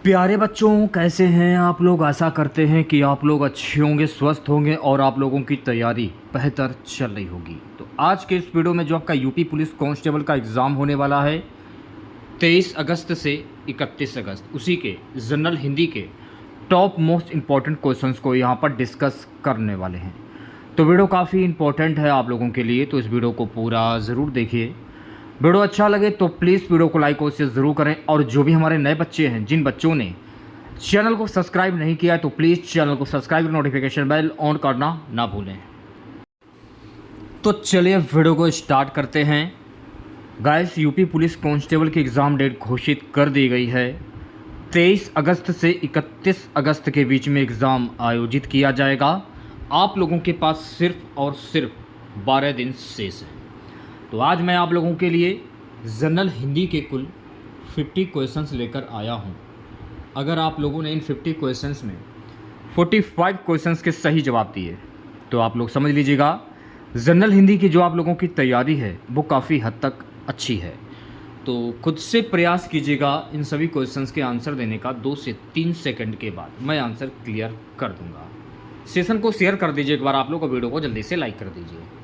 प्यारे बच्चों, कैसे हैं आप लोग। आशा करते हैं कि आप लोग अच्छे होंगे, स्वस्थ होंगे और आप लोगों की तैयारी बेहतर चल रही होगी। तो आज के इस वीडियो में जो आपका यूपी पुलिस कांस्टेबल का एग्ज़ाम होने वाला है 23 अगस्त से 31 अगस्त, उसी के जनरल हिंदी के टॉप मोस्ट इम्पॉर्टेंट क्वेश्चंस को यहाँ पर डिस्कस करने वाले हैं। तो वीडियो काफ़ी इम्पोर्टेंट है आप लोगों के लिए, तो इस वीडियो को पूरा ज़रूर देखिए। वीडियो अच्छा लगे तो प्लीज़ वीडियो को लाइक और शेयर ज़रूर करें। और जो भी हमारे नए बच्चे हैं, जिन बच्चों ने चैनल को सब्सक्राइब नहीं किया है, तो प्लीज़ चैनल को सब्सक्राइब, नोटिफिकेशन बेल ऑन करना ना भूलें। तो चलिए वीडियो को स्टार्ट करते हैं। गाइस, यूपी पुलिस कांस्टेबल की एग्ज़ाम डेट घोषित कर दी गई है। 23 अगस्त से 31 अगस्त के बीच में एग्ज़ाम आयोजित किया जाएगा। आप लोगों के पास सिर्फ और सिर्फ 12 दिन शेष है। तो आज मैं आप लोगों के लिए जनरल हिंदी के कुल 50 क्वेश्चंस लेकर आया हूं। अगर आप लोगों ने इन 50 क्वेश्चंस में 45 क्वेश्चंस के सही जवाब दिए तो आप लोग समझ लीजिएगा जनरल हिंदी की जो आप लोगों की तैयारी है वो काफ़ी हद तक अच्छी है। तो खुद से प्रयास कीजिएगा इन सभी क्वेश्चंस के आंसर देने का। 2 से 3 सेकंड के बाद मैं आंसर क्लियर कर दूंगा। सेशन को शेयर कर दीजिए एक बार आप लोग, और वीडियो को जल्दी से लाइक कर दीजिए।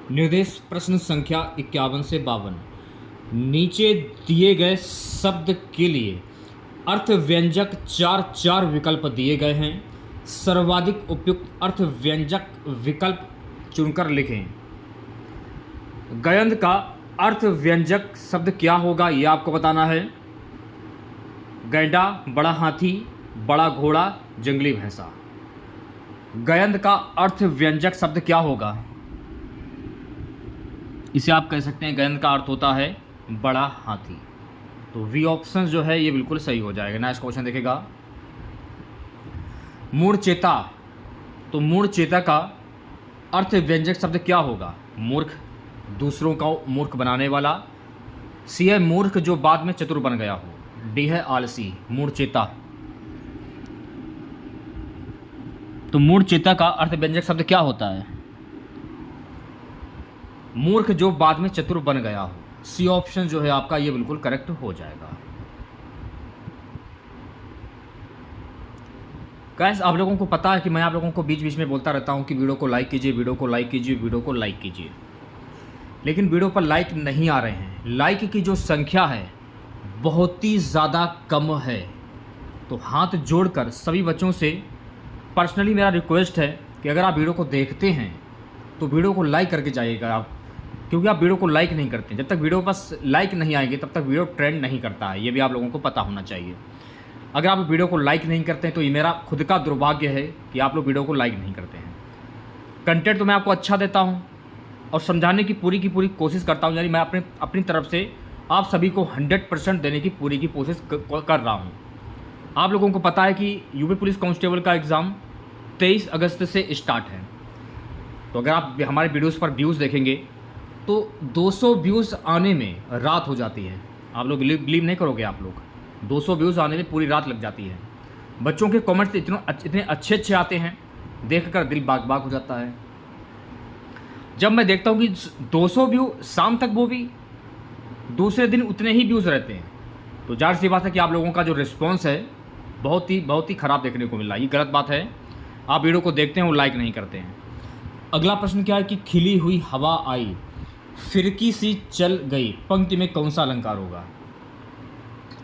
निर्देश प्रश्न संख्या 51 से 52। नीचे दिए गए शब्द के लिए अर्थ व्यंजक चार विकल्प दिए गए हैं। सर्वाधिक उपयुक्त अर्थ व्यंजक विकल्प चुनकर लिखें। गयंद का अर्थ व्यंजक शब्द क्या होगा, यह आपको बताना है। गैंडा, बड़ा हाथी, बड़ा घोड़ा, जंगली भैंसा। गयंद का अर्थ व्यंजक शब्द क्या होगा? इसे आप कह सकते हैं गयंद का अर्थ होता है बड़ा हाथी। तो वी ऑप्शन जो है ये बिल्कुल सही हो जाएगा। नेक्स्ट क्वेश्चन देखेगा। मूढ़चेता, तो मूढ़चेता का अर्थ व्यंजक शब्द क्या होगा? मूर्ख, दूसरों का मूर्ख बनाने वाला। सी है मूर्ख जो बाद में चतुर बन गया हो। डी है आलसी। मूढ़चेता, तो मूढ़चेता का अर्थ व्यंजक शब्द क्या होता है? मूर्ख जो बाद में चतुर बन गया हो। सी ऑप्शन जो है आपका ये बिल्कुल करेक्ट हो जाएगा। गाइस, आप लोगों को पता है कि मैं आप लोगों को बीच बीच में बोलता रहता हूँ कि वीडियो को लाइक कीजिए, वीडियो को लाइक कीजिए, वीडियो को लाइक कीजिए, लेकिन वीडियो पर लाइक नहीं आ रहे हैं। लाइक की जो संख्या है बहुत ही ज़्यादा कम है। तो हाथ जोड़कर सभी बच्चों से पर्सनली मेरा रिक्वेस्ट है कि अगर आप वीडियो को देखते हैं तो वीडियो को लाइक करके जाइएगा आप, क्योंकि आप वीडियो को लाइक नहीं करते। जब तक वीडियो पर लाइक नहीं आएंगे तब तक वीडियो ट्रेंड नहीं करता है। ये भी आप लोगों को पता होना चाहिए। अगर आप वीडियो को लाइक नहीं करते हैं तो ये मेरा खुद का दुर्भाग्य है कि आप लोग वीडियो को लाइक नहीं करते हैं। कंटेंट तो मैं आपको अच्छा देता हूँ और समझाने की पूरी कोशिश करता हूँ, यानी मैं अपनी तरफ से आप सभी को 100% देने की पूरी कोशिश कर रहा हूँ। आप लोगों को पता है कि यूपी पुलिस कांस्टेबल का एग्ज़ाम 23 अगस्त से स्टार्ट है। तो अगर आप हमारे वीडियोस पर व्यूज़ देखेंगे तो 200 व्यूज़ आने में रात हो जाती है। आप लोग बिलीव नहीं करोगे, आप लोग 200 व्यूज़ आने में पूरी रात लग जाती है। बच्चों के कमेंट्स इतने अच्छे आते हैं, देखकर दिल बाग बाग हो जाता है। जब मैं देखता हूँ कि 200 व्यू शाम तक, वो भी दूसरे दिन उतने ही व्यूज़ रहते हैं, तो जाहिर सी बात है कि आप लोगों का जो रिस्पॉन्स है बहुत ही ख़राब देखने को मिल रहा है। ये गलत बात है। आप वीडियो को देखते हैं और लाइक नहीं करते हैं। अगला प्रश्न क्या है कि खिली हुई हवा आई, फिरकी सी चल गई, पंक्ति में कौन सा अलंकार होगा?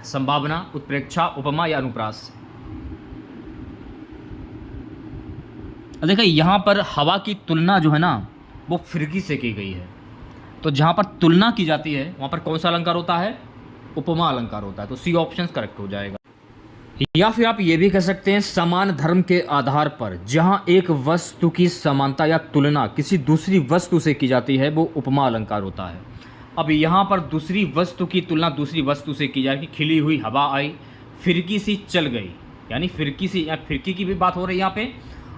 संभावना, उत्प्रेक्षा, उपमा या अनुप्रास? देखिए यहाँ पर हवा की तुलना जो है ना वो फिरकी से की गई है। तो जहाँ पर तुलना की जाती है वहाँ पर कौन सा अलंकार होता है? उपमा अलंकार होता है। तो सी ऑप्शन करेक्ट हो जाएगा। या फिर आप ये भी कह सकते हैं समान धर्म के आधार पर जहां एक वस्तु की समानता या तुलना किसी दूसरी वस्तु से की जाती है वो उपमा अलंकार होता है। अब यहाँ पर दूसरी वस्तु की तुलना दूसरी वस्तु से की जाएगी। खिली हुई हवा आई, फिरकी सी चल गई, यानी फिरकी सी या फिरकी की भी बात हो रही है यहाँ पे,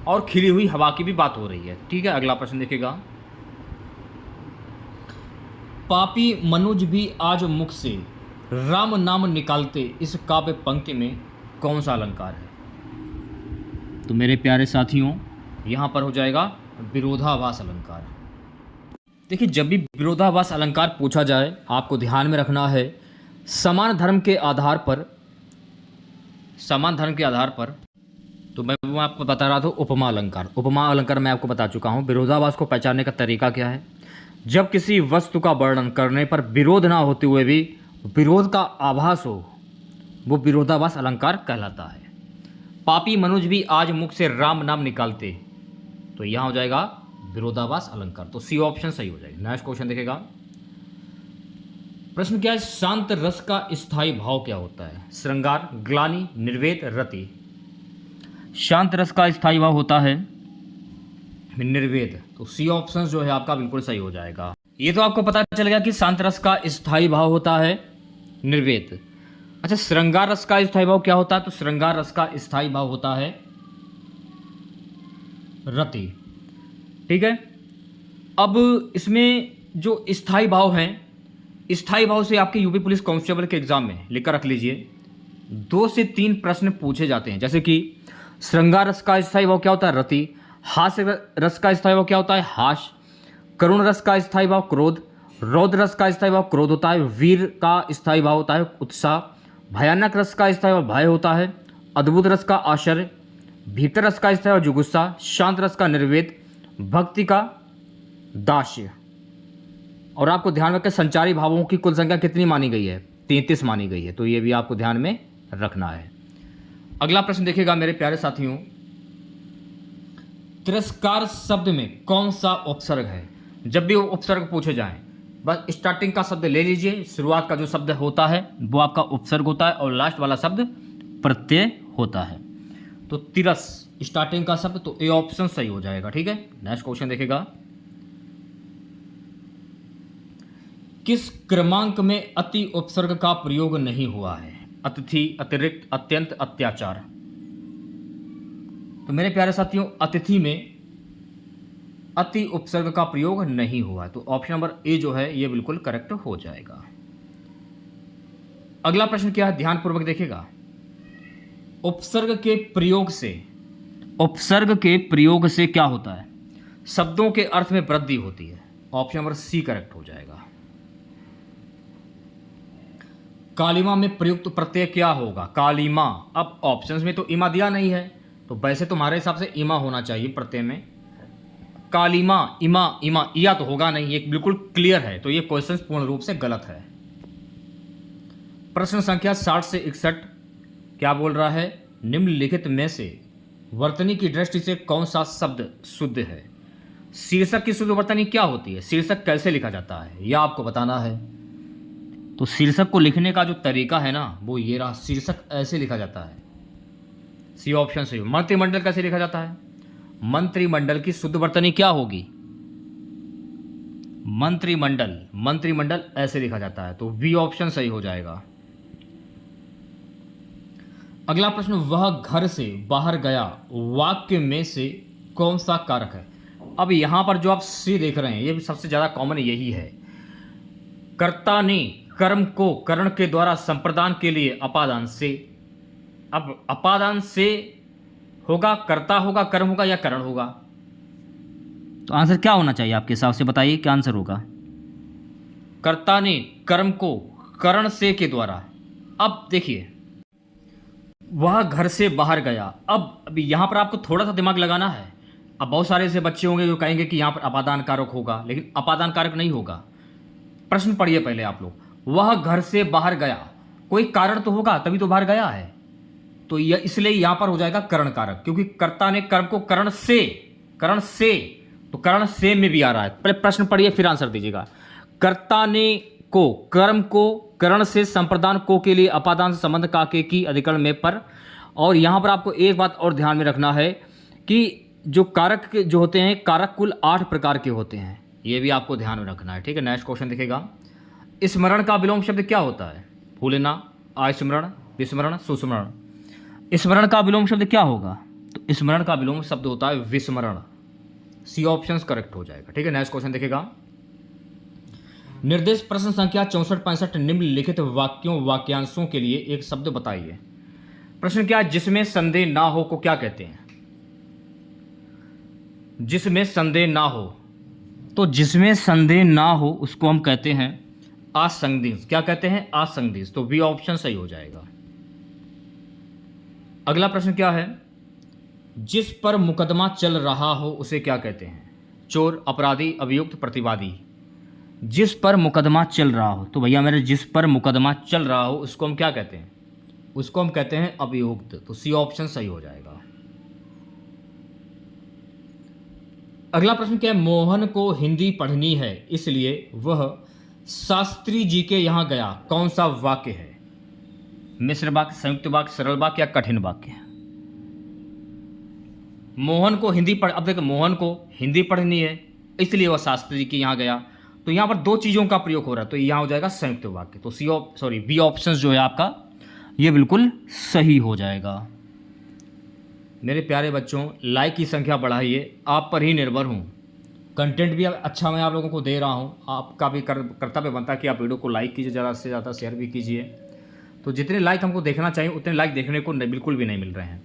और खिली हुई हवा की भी बात हो रही है। ठीक है, अगला प्रश्न देखिएगा। पापी मनुज भी आज मुख से राम नाम निकालते, इस काव्य पंक्ति में कौन सा अलंकार है? तो मेरे प्यारे साथियों, यहाँ पर हो जाएगा विरोधाभास अलंकार। देखिए, जब भी विरोधाभास अलंकार पूछा जाए आपको ध्यान में रखना है समान धर्म के आधार पर समान धर्म के आधार पर, तो मैं आपको बता रहा था उपमा अलंकार। उपमा अलंकार मैं आपको बता चुका हूँ। विरोधाभास को पहचानने का तरीका क्या है? जब किसी वस्तु का वर्णन करने पर विरोध ना होते हुए भी विरोध का आभास हो, वो विरोधाभास अलंकार कहलाता है। पापी मनुज भी आज मुख से राम नाम निकालते, तो यहाँ हो जाएगा विरोधाभास अलंकार। तो सी ऑप्शन सही हो जाएगा। नेक्स्ट क्वेश्चन देखेगा। प्रश्न क्या है? शांत रस का स्थायी भाव क्या होता है? श्रृंगार, ग्लानि, निर्वेद, रति। शांत रस का स्थायी भाव होता है निर्वेद। तो सी ऑप्शन जो है आपका बिल्कुल सही हो जाएगा। ये तो आपको पता चल गया कि शांत रस का स्थायी भाव होता है निर्वेद। अच्छा, श्रृंगार रस का स्थायी भाव क्या होता है? तो श्रृंगार रस का स्थायी भाव होता है रति। ठीक है। अब इसमें जो स्थायी भाव हैं, स्थायी भाव से आपके यूपी पुलिस कांस्टेबल के एग्जाम में लिखकर रख लीजिए, 2 से 3 प्रश्न पूछे जाते हैं। जैसे कि श्रृंगार रस का स्थायी भाव क्या होता है? रति। हास्य रस का स्थायी भाव क्या होता है? हास्य। करुण रस का स्थायी भाव क्रोध। रौद्र रस का स्थायी भाव क्रोध होता है। वीर का स्थायी भाव होता है उत्साह। भयानक रस का स्थायी भाव भय होता है। अद्भुत रस का आश्चर्य। भीतर रस का स्थायी भाव जुगुस्सा। शांत रस का निर्वेद। भक्ति का दास्य। और आपको ध्यान रखें, संचारी भावों की कुल संख्या कितनी मानी गई है? 33 मानी गई है। तो ये भी आपको ध्यान में रखना है। अगला प्रश्न देखिएगा मेरे प्यारे साथियों, तिरस्कार शब्द में कौन सा उपसर्ग है? जब भी वो उपसर्ग पूछे जाएं, बस स्टार्टिंग का शब्द ले लीजिए। शुरुआत का जो शब्द होता है वो आपका उपसर्ग होता है और लास्ट वाला शब्द प्रत्यय होता है। तो तिरस स्टार्टिंग का शब्द, तो ए ऑप्शन सही हो जाएगा। ठीक है। नेक्स्ट क्वेश्चन देखेगा। किस क्रमांक में अति उपसर्ग का प्रयोग नहीं हुआ है? अतिथि, अतिरिक्त, अत्यंत, अत्याचार। तो मेरे प्यारे साथियों, अतिथि में अति उपसर्ग का प्रयोग नहीं हुआ, तो ऑप्शन नंबर ए जो है ये बिल्कुल करेक्ट हो जाएगा। अगला प्रश्न क्या है? ध्यानपूर्वक देखिएगा। उपसर्ग के प्रयोग से क्या होता है? शब्दों के अर्थ में वृद्धि होती है। ऑप्शन नंबर सी करेक्ट हो जाएगा। कालिमा में प्रयुक्त प्रत्यय क्या होगा? कालिमा। अब ऑप्शंस में तो इमा दिया नहीं है, तो वैसे तुम्हारे हिसाब से इमा होना चाहिए प्रत्यय में। कालिमा, इमा, इमा, इया तो होगा नहीं, ये बिल्कुल क्लियर है। तो ये क्वेश्चन पूर्ण रूप से गलत है। प्रश्न संख्या 60 से 61 क्या बोल रहा है? निम्नलिखित में से वर्तनी की दृष्टि से कौन सा शब्द शुद्ध है? शीर्षक की शुद्ध वर्तनी क्या होती है? शीर्षक कैसे लिखा जाता है यह आपको बताना है। तो शीर्षक को लिखने का जो तरीका है ना, वो ये रहा। शीर्षक ऐसे लिखा जाता है। सी ऑप्शन सही। मंत्रिमंडल कैसे लिखा जाता है? मंत्रिमंडल की शुद्ध वर्तनी क्या होगी? मंत्रिमंडल ऐसे लिखा जाता है। तो बी ऑप्शन सही हो जाएगा। अगला प्रश्न, वह घर से बाहर गया वाक्य में से कौन सा कारक है? अब यहां पर जो आप सी देख रहे हैं, ये सबसे ज्यादा कॉमन यही है। कर्ता ने कर्म को करण के द्वारा संप्रदान के लिए अपादान से। अब अपादान से होगा, कर्ता होगा, कर्म होगा या करण होगा? तो आंसर क्या होना चाहिए आपके हिसाब से? बताइए क्या आंसर होगा। कर्ता ने कर्म को करण से के द्वारा। अब देखिए, वह घर से बाहर गया। अब यहां पर आपको थोड़ा सा दिमाग लगाना है। अब बहुत सारे ऐसे बच्चे होंगे जो कहेंगे कि यहां पर अपादान कारक होगा, लेकिन अपादान कारक नहीं होगा। प्रश्न पढ़िए पहले आप लोग। वह घर से बाहर गया, कोई कारण तो होगा तभी तो बाहर गया है। तो यह इसलिए यहां पर हो जाएगा करण कारक, क्योंकि कर्ता ने कर्म को करण से तो करण से में भी आ रहा है। पहले प्रश्न पढ़िए फिर आंसर दीजिएगा। कर्ता ने को कर्म को करण से संप्रदान को के लिए अपादान से संबंध का के की अधिकरण में पर। और यहां पर आपको एक बात और ध्यान में रखना है कि जो कारक जो होते हैं, कारक कुल 8 प्रकार के होते हैं। ये भी आपको ध्यान में रखना है। ठीक है। नेक्स्ट क्वेश्चन दिखेगा। स्मरण का विलोम शब्द क्या होता है? भूलना, आस्मरण, विस्मरण, सुस्मरण। स्मरण का विलोम शब्द क्या होगा? तो स्मरण का विलोम शब्द होता है विस्मरण। सी ऑप्शन करेक्ट हो जाएगा। ठीक है। नेक्स्ट क्वेश्चन देखेगा। निर्देश प्रश्न संख्या 64-65 निम्नलिखित वाक्यांशों के लिए एक शब्द बताइए। प्रश्न क्या? जिसमें संदेह ना हो को क्या कहते हैं? जिसमें संदेह ना हो, तो जिसमें संदेह ना हो उसको हम कहते हैं आसंदिग्ध। क्या कहते हैं? आसंदिग्ध। तो बी ऑप्शन सही हो जाएगा। अगला प्रश्न क्या है, जिस पर मुकदमा चल रहा हो उसे क्या कहते हैं? चोर, अपराधी, अभियुक्त, प्रतिवादी। जिस पर मुकदमा चल रहा हो, तो भैया मेरे जिस पर मुकदमा चल रहा हो उसको हम क्या कहते हैं? उसको हम कहते हैं अभियुक्त। तो सी ऑप्शन सही हो जाएगा। अगला प्रश्न क्या है, मोहन को हिंदी पढ़नी है इसलिए वह शास्त्री जी के यहां गया। कौन सा वाक्य है? मिश्र वाक्य, संयुक्त वाक्य, सरल वाक्य या कठिन वाक्य? मोहन को हिंदी पढ़, अब देखो मोहन को हिंदी पढ़नी है इसलिए वह शास्त्री जी के यहाँ गया। तो यहाँ पर दो चीज़ों का प्रयोग हो रहा है, तो यहाँ हो जाएगा संयुक्त वाक्य। तो बी ऑप्शन जो है आपका ये बिल्कुल सही हो जाएगा। मेरे प्यारे बच्चों, लाइक की संख्या बढ़ाइए, आप पर ही निर्भर हूँ। कंटेंट भी अच्छा मैं आप लोगों को दे रहा हूँ, आपका भी कर्तव्य बनता है कि आप वीडियो को लाइक कीजिए, ज़्यादा से ज़्यादा शेयर भी कीजिए। तो जितने लाइक हमको देखना चाहिए उतने लाइक देखने को बिल्कुल भी नहीं मिल रहे हैं।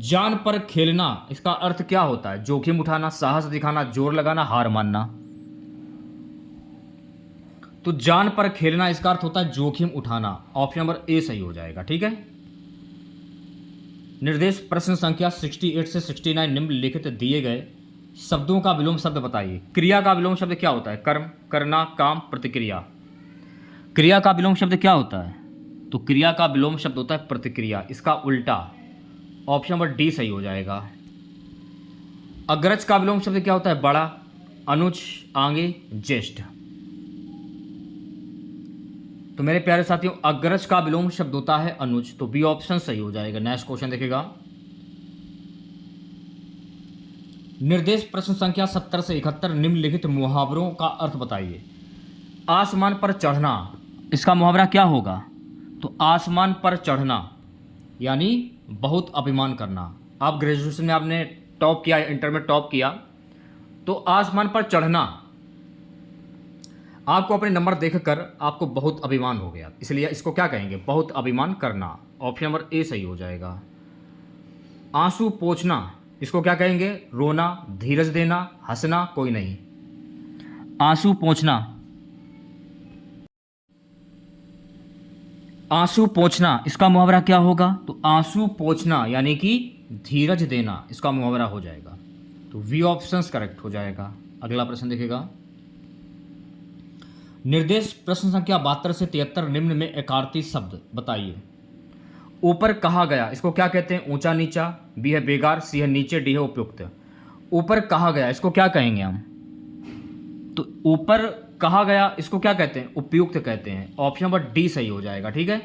जान पर खेलना, इसका अर्थ क्या होता है? जोखिम उठाना, साहस दिखाना, जोर लगाना, हार मानना। तो जान पर खेलना इसका अर्थ होता है जोखिम उठाना। ऑप्शन नंबर ए सही हो जाएगा। ठीक है। निर्देश प्रश्न संख्या 68 से 69 निम्नलिखित दिए गए शब्दों का विलोम शब्द बताइए। क्रिया का विलोम शब्द क्या होता है? कर्म, करना, काम, प्रतिक्रिया। क्रिया का विलोम शब्द क्या होता है? तो क्रिया का विलोम शब्द होता है प्रतिक्रिया, इसका उल्टा। ऑप्शन नंबर डी सही हो जाएगा। अग्रज का विलोम शब्द क्या होता है? बड़ा, अनुज, आगे, ज्येष्ठ। तो मेरे प्यारे साथियों, अग्रज का विलोम शब्द होता है अनुज। तो बी ऑप्शन सही हो जाएगा। नेक्स्ट क्वेश्चन देखिएगा। निर्देश प्रश्न संख्या 70 से 71 निम्नलिखित मुहावरों का अर्थ बताइए। आसमान पर चढ़ना, इसका मुहावरा क्या होगा? तो आसमान पर चढ़ना यानी बहुत अभिमान करना। आप ग्रेजुएशन में आपने टॉप किया, इंटर में टॉप किया, तो आसमान पर चढ़ना, आपको अपने नंबर देखकर आपको बहुत अभिमान हो गया, इसलिए इसको क्या कहेंगे? बहुत अभिमान करना। ऑप्शन नंबर ए सही हो जाएगा। आंसू पोंछना, इसको क्या कहेंगे? रोना, धीरज देना, हंसना, कोई नहीं। आंसू पोंछना, आंसू पोंछना इसका मुहावरा क्या होगा? तो आंसू पोंछना यानी कि धीरज देना, इसका मुहावरा हो जाएगा। तो वी ऑप्शंस करेक्ट हो जाएगा। अगला प्रश्न देखिएगा। निर्देश प्रश्न संख्या 72 से 73 निम्न में एकार्थी शब्द बताइए। ऊपर कहा गया, इसको क्या कहते हैं? ऊंचा नीचा। बी है बेगार, सी है नीचे, डी है उपयुक्त। ऊपर कहा गया इसको क्या कहेंगे हम? तो ऊपर कहा गया इसको क्या कहते हैं? उपयुक्त कहते हैं। ऑप्शन नंबर डी सही हो जाएगा। ठीक है।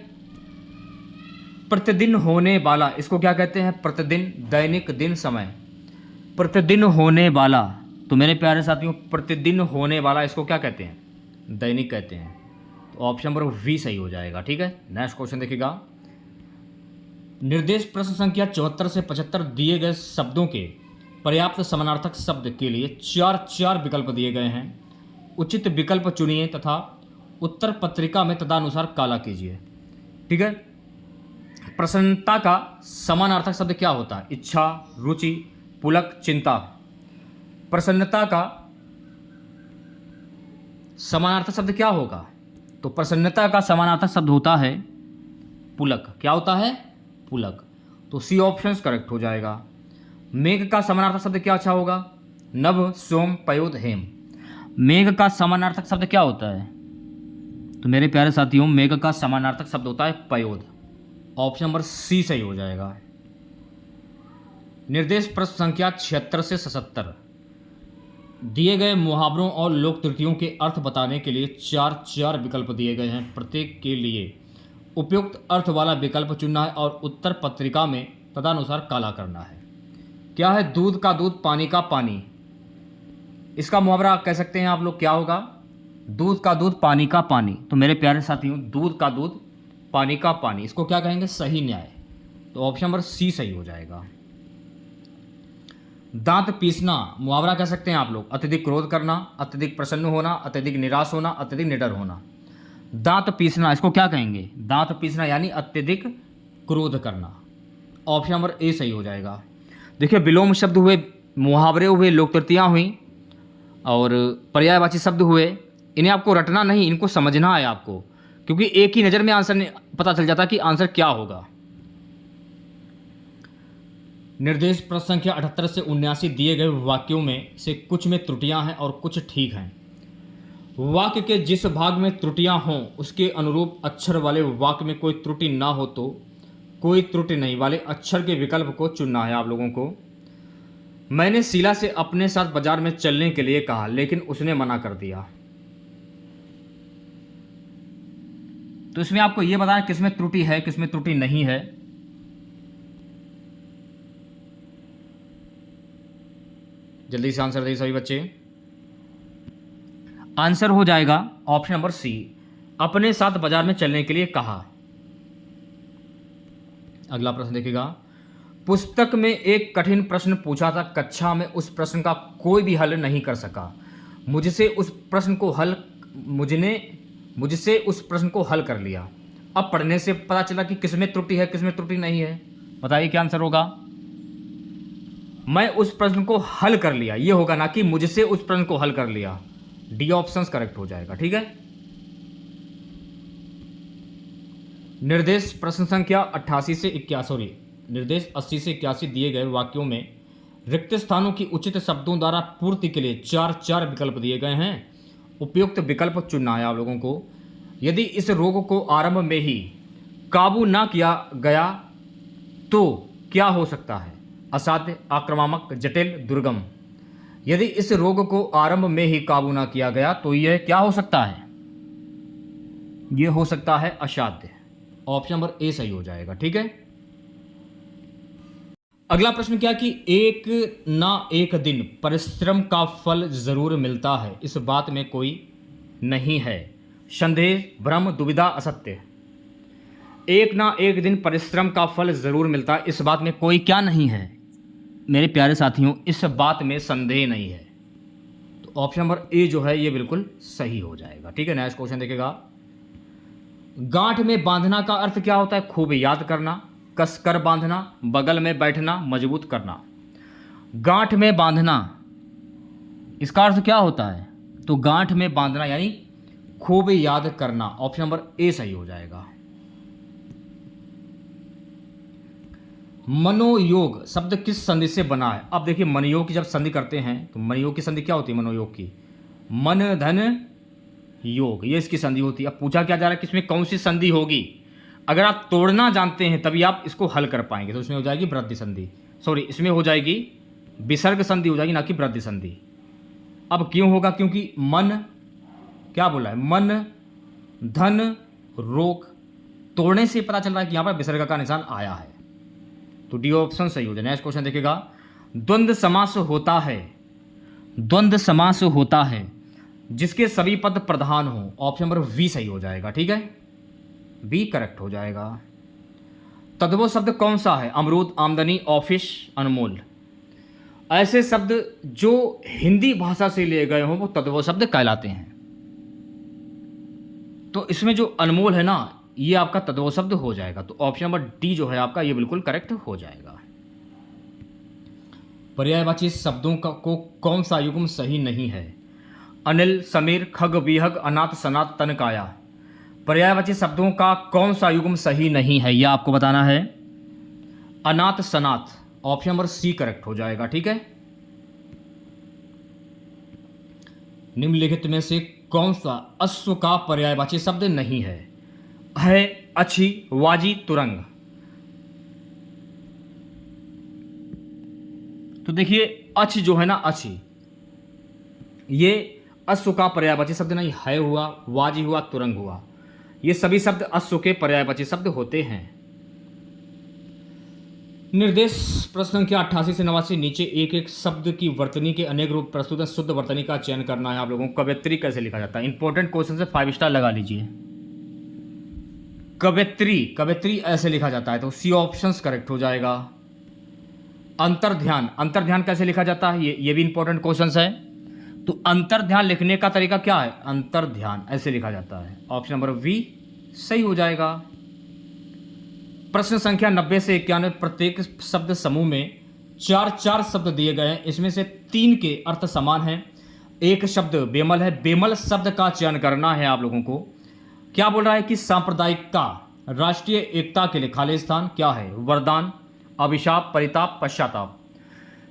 प्रतिदिन होने वाला, इसको क्या कहते हैं? प्रतिदिन, दैनिक, दिन, समय। प्रतिदिन होने वाला, तो मेरे प्यारे साथियों प्रतिदिन होने वाला इसको क्या कहते हैं? दैनिक कहते हैं। तो ऑप्शन नंबर वी सही हो जाएगा। ठीक है। नेक्स्ट क्वेश्चन देखिएगा। निर्देश प्रश्न संख्या 74 से 75 दिए गए शब्दों के पर्याप्त समानार्थक शब्द के लिए चार विकल्प दिए गए हैं। उचित विकल्प चुनिए तथा उत्तर पत्रिका में तदनुसार काला कीजिए। ठीक है। प्रसन्नता का समानार्थक शब्द क्या होता है? इच्छा, रुचि, पुलक, चिंता। प्रसन्नता का समानार्थक शब्द क्या होगा? तो प्रसन्नता का समानार्थक शब्द होता है पुलक। क्या होता है? पुलक। तो सी ऑप्शन करेक्ट हो जाएगा। मेघ का समानार्थक शब्द क्या अच्छा होगा? नभ, सोम, पयोद, हेम। मेघ का समानार्थक शब्द क्या होता है? तो मेरे प्यारे साथियों मेघ का समानार्थक शब्द होता है पयोद। ऑप्शन नंबर सी सही हो जाएगा। निर्देश प्रश्न संख्या 76 से 77 दिए गए मुहावरों और लोक त्रुटियों के अर्थ बताने के लिए चार विकल्प दिए गए हैं। प्रत्येक के लिए उपयुक्त अर्थ वाला विकल्प चुनना है और उत्तर पत्रिका में तदनुसार काला करना है। क्या है? दूध का दूध, पानी का पानी। इसका मुहावरा कह सकते हैं आप लोग क्या होगा? दूध का दूध, पानी का पानी। तो मेरे प्यारे साथियों दूध का दूध, पानी का पानी, इसको क्या कहेंगे? सही न्याय। तो ऑप्शन नंबर सी सही हो जाएगा। दांत पीसना मुहावरा कह सकते हैं आप लोग। अत्यधिक क्रोध करना, अत्यधिक प्रसन्न होना, अत्यधिक निराश होना, अत्यधिक निडर होना। दांत पीसना इसको क्या कहेंगे? दांत पीसना यानी अत्यधिक क्रोध करना। ऑप्शन नंबर ए सही हो जाएगा। देखिए विलोम शब्द हुए, मुहावरे हुए, लोक त्रुटियां हुई और पर्यायवाची शब्द हुए। इन्हें आपको रटना नहीं, इनको समझना है आपको, क्योंकि एक ही नज़र में आंसर पता चल जाता कि आंसर क्या होगा। निर्देश प्रश्न संख्या 78 से 79 दिए गए वाक्यों में से कुछ में त्रुटियां हैं और कुछ ठीक हैं। वाक्य के जिस भाग में त्रुटियां हों उसके अनुरूप अक्षर वाले वाक्य में कोई त्रुटि ना हो तो कोई त्रुटि नहीं वाले अक्षर के विकल्प को चुनना है आप लोगों को। मैंने शीला से अपने साथ बाजार में चलने के लिए कहा लेकिन उसने मना कर दिया। तो इसमें आपको यह बताना किसमें त्रुटि है किसमें त्रुटि नहीं है। जल्दी से आंसर दिए सभी बच्चे। आंसर हो जाएगा ऑप्शन नंबर सी, अपने साथ बाजार में चलने के लिए कहा। अगला प्रश्न देखिएगा। पुस्तक में एक कठिन प्रश्न पूछा था, कक्षा में उस प्रश्न का कोई भी हल नहीं कर सका। मुझसे उस प्रश्न को हल कर लिया। अब पढ़ने से पता चला कि किसमें त्रुटि है किसमें त्रुटि नहीं है। बताइए क्या आंसर होगा। मैं उस प्रश्न को हल कर लिया, ये होगा ना कि मुझसे उस प्रश्न को हल कर लिया। डी ऑप्शन करेक्ट हो जाएगा। ठीक है। निर्देश प्रश्न संख्या 88 से 81 निर्देश 80 से 81 दिए गए वाक्यों में रिक्त स्थानों की उचित शब्दों द्वारा पूर्ति के लिए 4 विकल्प दिए गए हैं। उपयुक्त विकल्प चुनना है आप लोगों को। यदि इस रोग को आरंभ में ही काबू ना किया गया तो क्या हो सकता है। असाध्य, आक्रामक, जटिल, दुर्गम। यदि इस रोग को आरंभ में ही काबू ना किया गया तो यह क्या हो सकता है। यह हो सकता है असाध्य। ऑप्शन नंबर ए सही हो जाएगा। ठीक है। अगला प्रश्न क्या कि एक ना एक दिन परिश्रम का फल जरूर मिलता है, इस बात में कोई नहीं है। संदेह, भ्रम, दुविधा, असत्य। एक ना एक दिन परिश्रम का फल जरूर मिलता है, इस बात में कोई क्या नहीं है मेरे प्यारे साथियों, इस बात में संदेह नहीं है। तो ऑप्शन नंबर ए जो है ये बिल्कुल सही हो जाएगा। ठीक है। नेक्स्ट क्वेश्चन देखिएगा। गांठ में बांधना का अर्थ क्या होता है। खूब याद करना, कसकर बांधना, बगल में बैठना, मजबूत करना। गांठ में बांधना इसका अर्थ क्या होता है। तो गांठ में बांधना यानी खूब याद करना। ऑप्शन नंबर ए सही हो जाएगा। मनोयोग शब्द किस संधि से बना है। अब देखिए मनोयोग की जब संधि करते हैं तो मनोयोग की संधि क्या होती है। मनोयोग की मन धन योग, ये इसकी संधि होती है। अब पूछा क्या जा रहा है कि इसमें कौन सी संधि होगी। अगर आप तोड़ना जानते हैं तभी आप इसको हल कर पाएंगे। तो इसमें हो जाएगी वृद्धि संधि, सॉरी इसमें हो जाएगी विसर्ग संधि हो जाएगी, ना कि वृद्धि संधि। अब क्यों होगा, क्योंकि मन क्या बोला है, मन धन रोग, तोड़ने से पता चल रहा है कि यहां पर विसर्ग का निशान आया है। तो डी ऑप्शन सही हो जाए। नेक्स्ट क्वेश्चन देखिएगा। द्वंद्व समास होता है, द्वंद्व समास होता है जिसके सभी पद प्रधान हो। ऑप्शन नंबर वी सही हो जाएगा। ठीक है, बी करेक्ट हो जाएगा। तद्भव शब्द कौन सा है। अमरूद, आमदनी, ऑफिस, अनमोल। ऐसे शब्द जो हिंदी भाषा से लिए गए हों वो तद्भव शब्द कहलाते हैं। तो इसमें जो अनमोल है ना ये आपका तद्भव शब्द हो जाएगा। तो ऑप्शन नंबर डी जो है आपका ये बिल्कुल करेक्ट हो जाएगा। पर्यायवाची शब्दों को कौन सा युग्म सही नहीं है। अनिल, समीर, खग, विहग, अनाथ, सनात, तनकाया। पर्यायवाची शब्दों का कौन सा युग्म सही नहीं है यह आपको बताना है। अनाथ, सनात। ऑप्शन नंबर सी करेक्ट हो जाएगा। ठीक है। निम्नलिखित में से कौन सा अश्व का पर्यायवाची शब्द नहीं है। अच्छी, वाजी, तुरंग। तो देखिए अच्छ जो है ना, अच्छी ये अश्व का पर्यायवाची शब्द नहीं है हुआ, वाजी हुआ, तुरंग हुआ, ये सभी शब्द अश्व के पर्यायवाची शब्द होते हैं। निर्देश प्रश्न संख्या 88 से 89 नीचे एक एक शब्द की वर्तनी के अनेक रूप प्रस्तुत है। शुद्ध वर्तनी का चयन करना है आप लोगों को। कवयित्री कैसे लिखा जाता है। इंपॉर्टेंट क्वेश्चन से 5 स्टार लगा लीजिए। कवयित्री ऐसे लिखा जाता है तो सी ऑप्शन करेक्ट हो जाएगा। अंतर्ध्यान कैसे लिखा जाता है ये भी इंपॉर्टेंट क्वेश्चन है। तो अंतर्ध्यान लिखने का तरीका क्या है। अंतर्ध्यान ऐसे लिखा जाता है। ऑप्शन नंबर वी सही हो जाएगा। प्रश्न संख्या 90 से 91 प्रत्येक शब्द समूह में 4 शब्द दिए गए हैं। इसमें से 3 के अर्थ समान हैं। एक शब्द बेमल है। बेमल शब्द का चयन करना है आप लोगों को। क्या बोल रहा है कि सांप्रदायिकता, राष्ट्रीय एकता के लिए खाली स्थान क्या है। वरदान, अभिशाप, परिताप, पश्चाताप।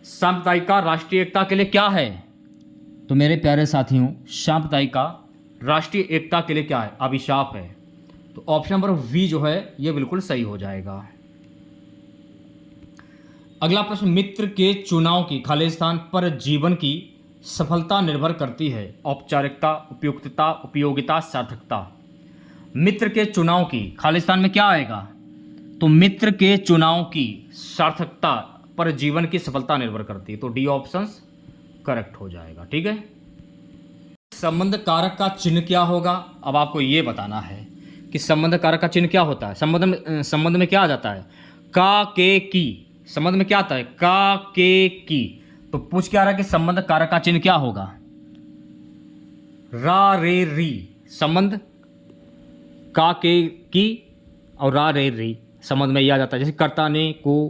सांप्रदायिका राष्ट्रीय एकता के लिए क्या है? तो मेरे प्यारे साथियों, सांप्रदायिका राष्ट्रीय एकता के लिए क्या है? अभिशाप है। तो ऑप्शन नंबर वी जो है ये बिल्कुल सही हो जाएगा। अगला प्रश्न, मित्र के चुनाव की खालिस्तान पर जीवन की सफलता निर्भर करती है। औपचारिकता, उपयुक्तता, उपयोगिता, सार्थकता। मित्र के चुनाव की खालिस्तान में क्या आएगा? तो मित्र के चुनाव की सार्थकता पर जीवन की सफलता निर्भर करती है। तो डी ऑप्शन करेक्ट हो जाएगा। ठीक है। संबंध कारक का चिन्ह क्या होगा? अब आपको ये बताना है कि संबंध कारक का चिन्ह क्या होता है। संबंध में क्या आ जाता है? का, के, की। संबंध में क्या आता है? का, के, की। तो पूछ क्या रहा है कि संबंध कारक का चिन्ह क्या होगा? रा, रे, री। संबंध का, के, की और रा, रे, री संबंध में यह आ जाता है। जैसे कर्ता ने को,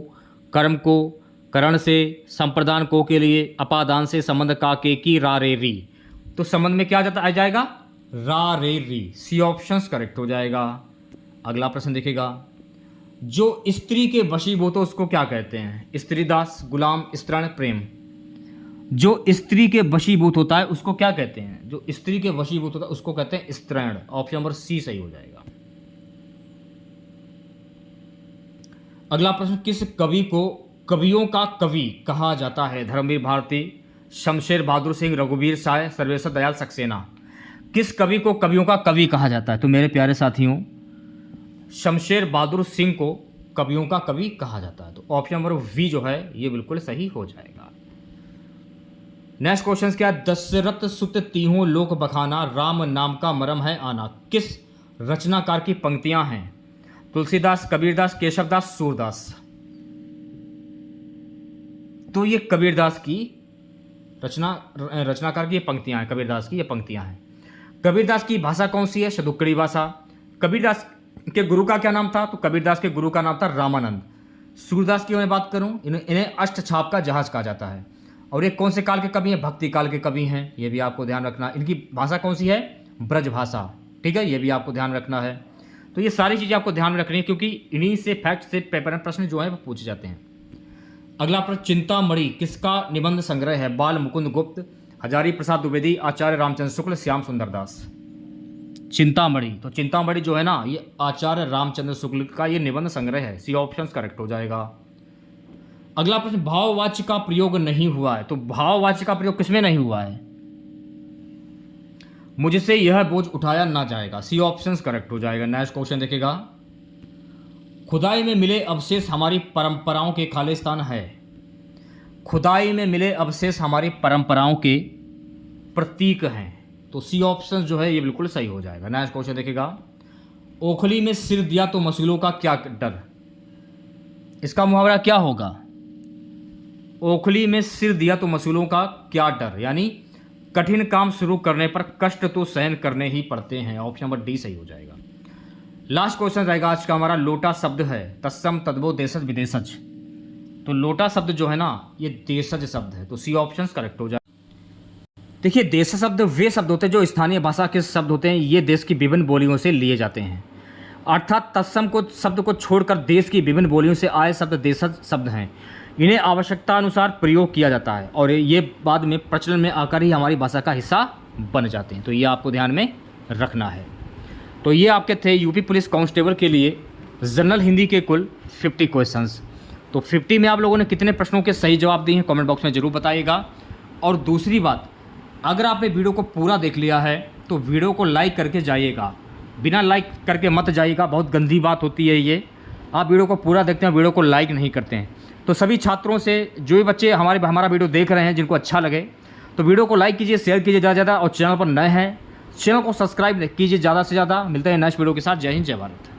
कर्म को, करण से, संप्रदान को के लिए, अपादान से संबंध का, के, की, रा, रे, री। तो संबंध में क्या आ जाएगा? रा, रे, री। सी ऑप्शन करेक्ट हो जाएगा। अगला प्रश्न देखिएगा, जो स्त्री के वशीभूत हो उसको क्या कहते हैं? स्त्री दास, गुलाम, स्त्रीण, प्रेम। जो स्त्री के वशीभूत होता है उसको क्या कहते हैं? जो स्त्री के वशीभूत होता है उसको कहते हैं स्त्रीण। ऑप्शन नंबर सी सही हो जाएगा। अगला प्रश्न, किस कवि को कवियों का कवि कहा जाता है? धर्मवीर भारती, शमशेर बहादुर सिंह, रघुवीर साय, सर्वेश्वर दयाल सक्सेना। किस कवि को कवियों का कवि कहा जाता है? तो मेरे प्यारे साथियों, शमशेर बहादुर सिंह को कवियों का कवि कहा जाता है। तो ऑप्शन नंबर वी जो है ये बिल्कुल सही हो जाएगा। नेक्स्ट क्वेश्चन क्या? दशरथ सुत तीहों लोक बखाना, राम नाम का मरम है आना। किस रचनाकार की पंक्तियां हैं? तुलसीदास, कबीरदास, केशवदास, सूरदास। तो ये कबीरदास की रचनाकार की ये पंक्तियां हैं। कबीरदास की ये पंक्तियां हैं। कबीरदास की भाषा कौन सी है? शतुक्कड़ी भाषा। कबीरदास के गुरु का क्या नाम था? तो कबीरदास के गुरु का नाम था रामानंद। सूरदास की मैं बात करूं, इन्हें अष्टछाप का जहाज कहा जाता है। और ये कौन से काल के कवि हैं? भक्ति काल के कवि हैं। ये भी आपको ध्यान रखना। इनकी भाषा कौन सी है? ब्रज भाषा। ठीक है, ये भी आपको ध्यान रखना है। तो ये सारी चीज़ें आपको ध्यान रखनी है क्योंकि इन्हीं से फैक्ट से पेपर में प्रश्न जो है वो पूछे जाते हैं। अगला प्रश्न, चिंतामणि किसका निबंध संग्रह है? बाल मुकुंद गुप्त, हजारी प्रसाद द्विवेदी, आचार्य रामचंद्र शुक्ल, श्याम सुंदर दास। चिंतामणि, तो चिंतामणि जो है ना ये आचार्य रामचंद्र शुक्ल का ये निबंध संग्रह है। सी ऑप्शन करेक्ट हो जाएगा। अगला प्रश्न, भाववाच्य का प्रयोग नहीं हुआ है। तो भाववाच्य का प्रयोग किसमें नहीं हुआ है? मुझसे यह बोझ उठाया ना जाएगा। सी ऑप्शन करेक्ट हो जाएगा। नेक्स्ट क्वेश्चन देखेगा, खुदाई में मिले अवशेष हमारी परंपराओं के खालिस्तान है। खुदाई में मिले अवशेष हमारी परंपराओं के प्रतीक हैं। तो सी ऑप्शन जो है ये बिल्कुल सही हो जाएगा। नेक्स्ट क्वेश्चन देखेगा, ओखली में सिर दिया तो मसूलों का क्या डर। इसका मुहावरा क्या होगा? ओखली में सिर दिया तो मसूलों का क्या डर, यानी कठिन काम शुरू करने पर कष्ट तो सहन करने ही पड़ते हैं। ऑप्शन नंबर डी सही हो जाएगा। लास्ट क्वेश्चन रहेगा आज का हमारा, लोटा शब्द है तत्सम तद्भव देशज विदेशज। तो लोटा शब्द जो है ना ये देशज शब्द है। तो सी ऑप्शन करेक्ट हो जाए। देखिए, देश शब्द वे शब्द होते हैं जो स्थानीय भाषा के शब्द होते हैं। ये देश की विभिन्न बोलियों से लिए जाते हैं। अर्थात तत्सम को शब्द को छोड़कर देश की विभिन्न बोलियों से आए शब्द देशज शब्द हैं। इन्हें आवश्यकता अनुसार प्रयोग किया जाता है और ये बाद में प्रचलन में आकर ही हमारी भाषा का हिस्सा बन जाते हैं। तो ये आपको ध्यान में रखना है। तो ये आपके थे यूपी पुलिस कांस्टेबल के लिए जनरल हिंदी के कुल 50 क्वेश्चंस। तो 50 में आप लोगों ने कितने प्रश्नों के सही जवाब दिए हैं कमेंट बॉक्स में ज़रूर बताइएगा। और दूसरी बात, अगर आपने वीडियो को पूरा देख लिया है तो वीडियो को लाइक करके जाइएगा, बिना लाइक करके मत जाइएगा। बहुत गंदी बात होती है ये, आप वीडियो को पूरा देखते हैं, वीडियो को लाइक नहीं करते हैं। तो सभी छात्रों से, जो भी बच्चे हमारा वीडियो देख रहे हैं जिनको अच्छा लगे तो वीडियो को लाइक कीजिए, शेयर कीजिए ज़्यादा से ज़्यादा। और चैनल पर नए हैं चैनल को सब्सक्राइब कीजिए ज़्यादा से ज़्यादा। मिलते हैं नेक्स्ट वीडियो के साथ। जय हिंद, जय भारत।